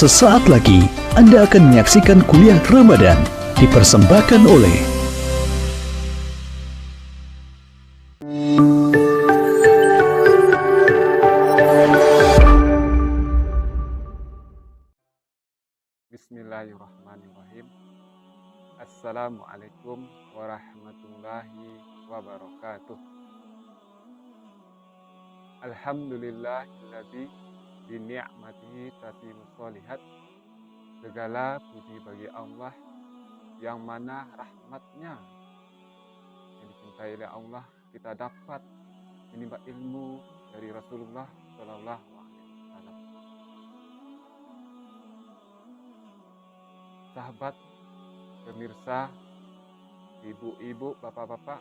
Sesaat lagi Anda akan menyaksikan kuliah Ramadan dipersembahkan oleh Bismillahirrahmanirrahim. Assalamualaikum warahmatullahi wabarakatuh. Alhamdulillahilladzi bi ni'matihi tatimmu sholihat. Segala puji bagi Allah yang mana rahmatnya yang dicintai oleh Allah kita dapat menimba ilmu dari Rasulullah Shallallahu Alaihi Wasallam. Sahabat, pemirsa, ibu-ibu, bapak-bapak,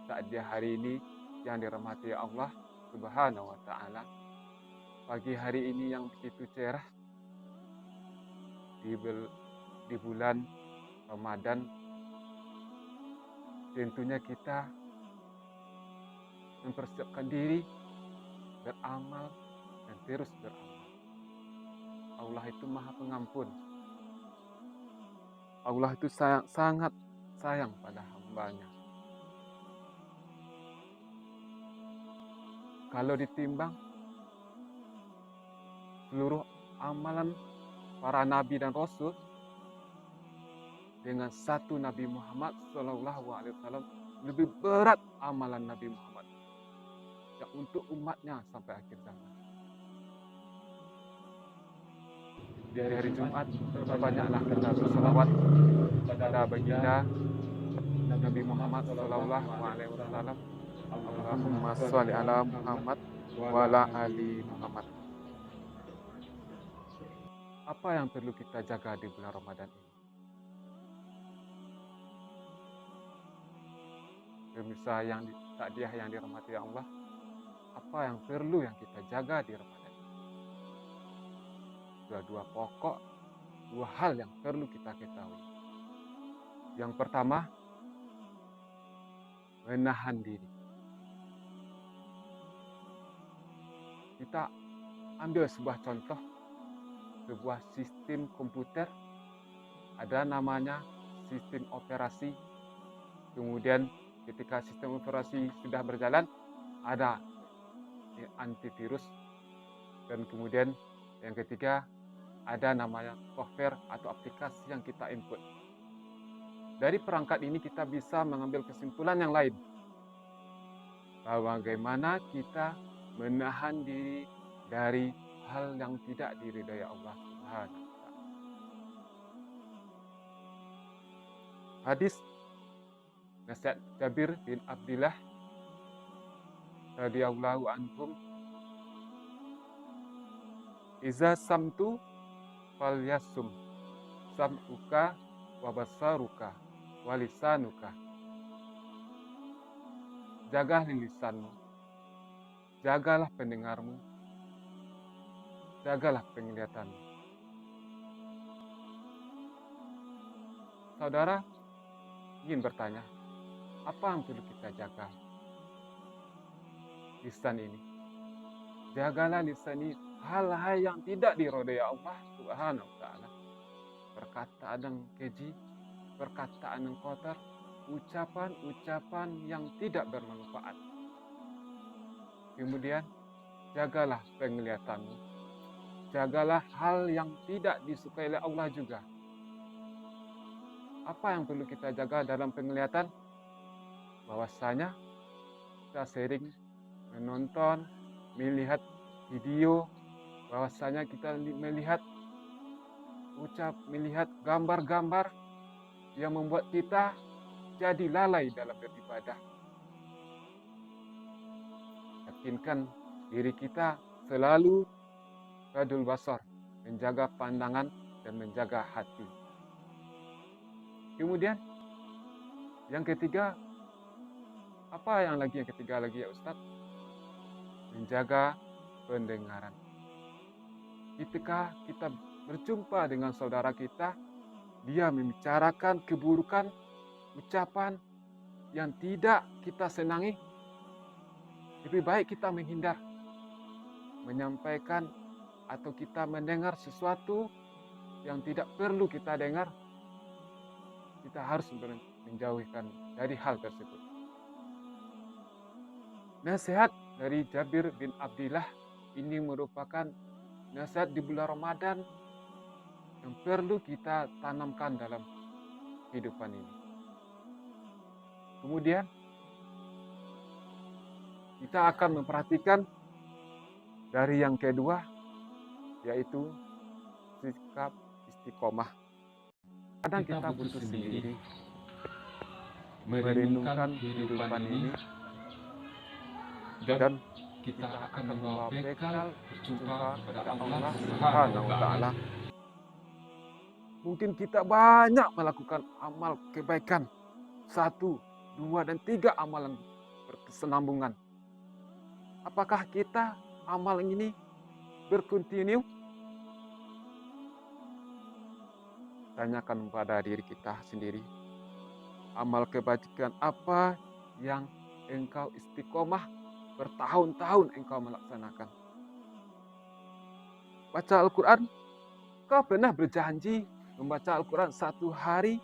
saat dia hari ini yang dirahmati Allah Subhanahu wa Ta'ala, pagi hari ini yang begitu cerah di bulan Ramadan, tentunya kita mempersiapkan diri beramal dan terus beramal. Allah itu Maha Pengampun. Allah itu sangat sayang pada hambanya. Kalau ditimbang seluruh amalan para nabi dan rasul dengan satu Nabi Muhammad Shallallahu Alaihi Wasallam, lebih berat amalan Nabi Muhammad yang untuk umatnya sampai akhir zaman. Di hari Jumat banyaklah kita berselawat pada baginda Nabi Muhammad Shallallahu Alaihi Wasallam. Allahumma sholli ala Muhammad wa ala ali Muhammad. Apa yang perlu kita jaga di bulan Ramadan ini? Pemirsa yang takdiah yang dirahmati Allah, apa yang perlu yang kita jaga di Ramadan ini? Dua pokok, dua hal yang perlu kita ketahui. Yang pertama, menahan diri. Kita ambil sebuah contoh, sebuah sistem komputer, ada namanya sistem operasi. Kemudian ketika sistem operasi sudah berjalan, ada antivirus. Dan kemudian yang ketiga, ada namanya software atau aplikasi yang kita input. Dari perangkat ini kita bisa mengambil kesimpulan yang lain, bahwa bagaimana kita menahan diri dari hal yang tidak diridhai Allah Subhanahu wa Ta'ala. Hadis nasihat Jabir bin Abdullah radhiyallahu anhum, iza samtu falyasum sam'uka wa basaruka wa lisanuka. Jagalah lisanmu, jagalah pendengarmu, jagalah penglihatanmu. Saudara ingin bertanya, apa yang perlu kita jaga? Lisan ini. Jagalah lisan ini, hal-hal yang tidak diridhai Allah Subhanahu wa Ta'ala. Perkataan yang keji, perkataan yang kotor, ucapan-ucapan yang tidak bermanfaat. Kemudian, jagalah penglihatanmu. Jagalah hal yang tidak disukai oleh Allah juga. Apa yang perlu kita jaga dalam penglihatan? Bahwasanya kita sering menonton, melihat video, bahwasanya kita melihat gambar-gambar yang membuat kita jadi lalai dalam beribadah. Yakinkan diri kita selalu radul basar, menjaga pandangan dan menjaga hati. Kemudian yang ketiga, apa yang ketiga lagi ya Ustaz? Menjaga pendengaran. Ketika kita berjumpa dengan saudara kita, dia membicarakan keburukan, ucapan yang tidak kita senangi, lebih baik kita menghindar. Menyampaikan atau kita mendengar sesuatu yang tidak perlu kita dengar, kita harus menjauhkan dari hal tersebut. Nasihat dari Jabir bin Abdillah ini merupakan nasihat di bulan Ramadan yang perlu kita tanamkan dalam kehidupan ini. Kemudian kita akan memperhatikan dari yang kedua, yaitu sikap istiqomah. Kadang kita butuh sendiri merenungkan kehidupan ini, dan kita akan membawa bekal berjumpa kepada Allah Subhanahu wa Ta'ala. Mungkin kita banyak melakukan amal kebaikan, 1, 2, dan 3 amalan berkesinambungan. Apakah kita amal ini berkontinu? Tanyakan pada diri kita sendiri. Amal kebajikan apa yang engkau istiqomah bertahun-tahun engkau melaksanakan? Baca Al-Quran. Kau pernah berjanji membaca Al-Quran 1 hari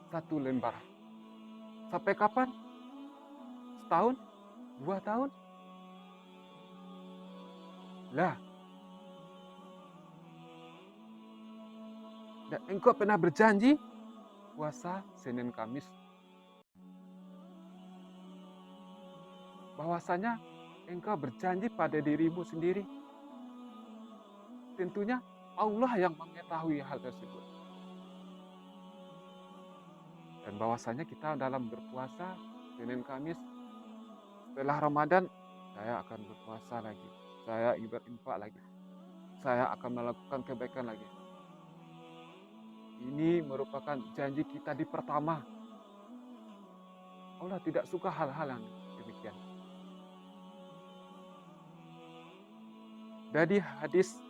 1 lembar. Sampai kapan? Setahun? 2 tahun? Lah. Dan engkau pernah berjanji puasa Senin Kamis. Bahwasanya engkau berjanji pada dirimu sendiri. Tentunya Allah yang mengetahui hal tersebut. Dan bahwasanya kita dalam berpuasa Senin Kamis, setelah Ramadan saya akan berpuasa lagi. Saya berinfak lagi. Saya akan melakukan kebaikan lagi. Ini merupakan janji kita di pertama. Allah tidak suka hal-hal yang demikian. Dari hadis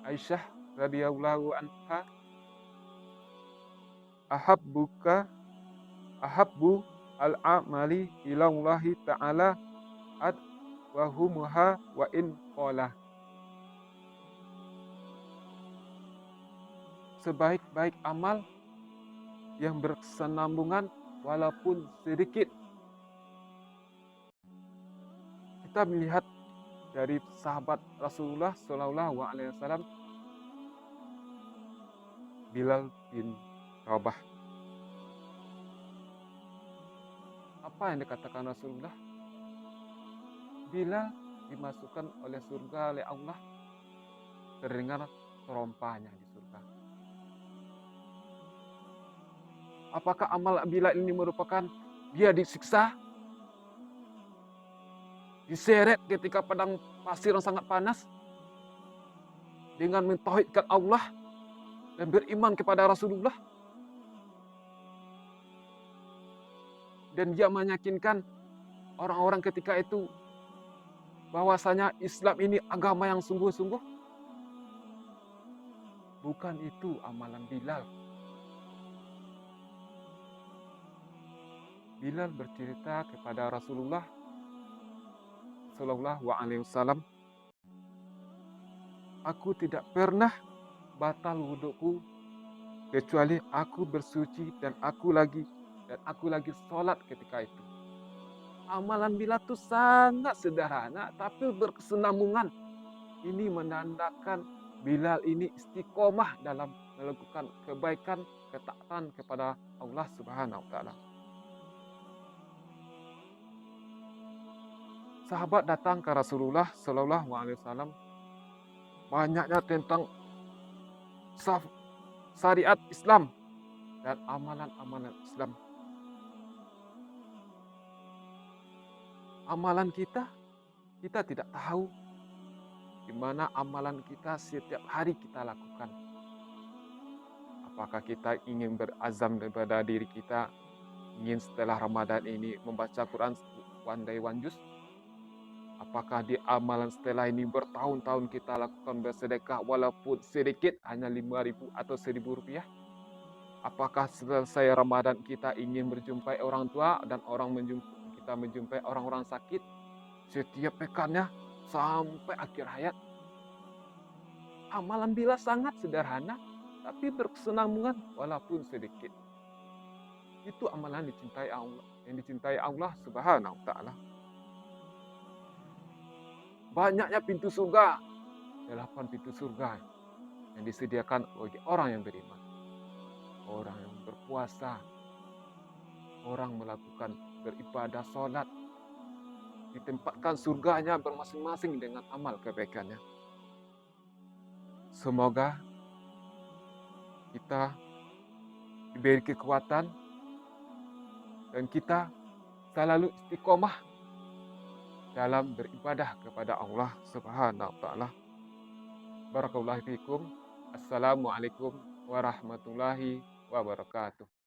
Aisyah radhiyallahu anha, ahabbu al-amali ilallahi ta'ala adwahumuha wa in qala. Sebaik-baik amal yang berkesinambungan walaupun sedikit. Kita melihat dari sahabat Rasulullah Shallallahu Alaihi Wasallam, Bilal bin Rabah. Apa yang dikatakan Rasulullah? Bilal dimasukkan oleh surga oleh Allah, terdengar terompahnya di surga. Apakah amal Bilal ini merupakan dia disiksa, diseret ketika padang pasir yang sangat panas dengan mentauhidkan Allah dan beriman kepada Rasulullah, dan dia meyakinkan orang-orang ketika itu bahwasanya Islam ini agama yang sungguh-sungguh? Bukan itu amalan Bilal. Bilal bercerita kepada Rasulullah Shallallahu Alaihi Wasallam, aku tidak pernah batal wudhuku kecuali aku bersuci dan aku lagi sholat ketika itu. Amalan Bilal itu sangat sederhana tapi berkesinambungan. Ini menandakan Bilal ini istiqomah dalam melakukan kebaikan, ketaatan kepada Allah Subhanahu wa Ta'ala. Sahabat datang ke Rasulullah Shallallahu Alaihi Wasallam, banyaknya tentang syariat Islam dan amalan-amalan Islam. Amalan kita tidak tahu di mana amalan kita setiap hari kita lakukan. Apakah kita ingin berazam daripada diri kita, ingin setelah Ramadan ini membaca Quran one day one juz? Apakah di amalan setelah ini bertahun-tahun kita lakukan bersedekah walaupun sedikit, hanya 5.000 atau 1.000 rupiah? Apakah selesai Ramadan kita ingin berjumpai orang tua dan kita menjumpai orang-orang sakit setiap pekannya sampai akhir hayat? amalan bila sangat sederhana, tapi berkesinambungan walaupun sedikit. Itu amalan yang dicintai Allah Subhanahu wa taala. Banyaknya pintu surga, 8 pintu surga yang disediakan bagi orang yang beriman. Orang yang berpuasa, orang melakukan beribadah sholat, ditempatkan surganya bermasing-masing dengan amal kebaikannya. Semoga kita diberi kekuatan dan kita selalu istiqomah dalam beribadah kepada Allah Subhanahu wa taala. Barakallahu fikum. Assalamualaikum warahmatullahi wabarakatuh.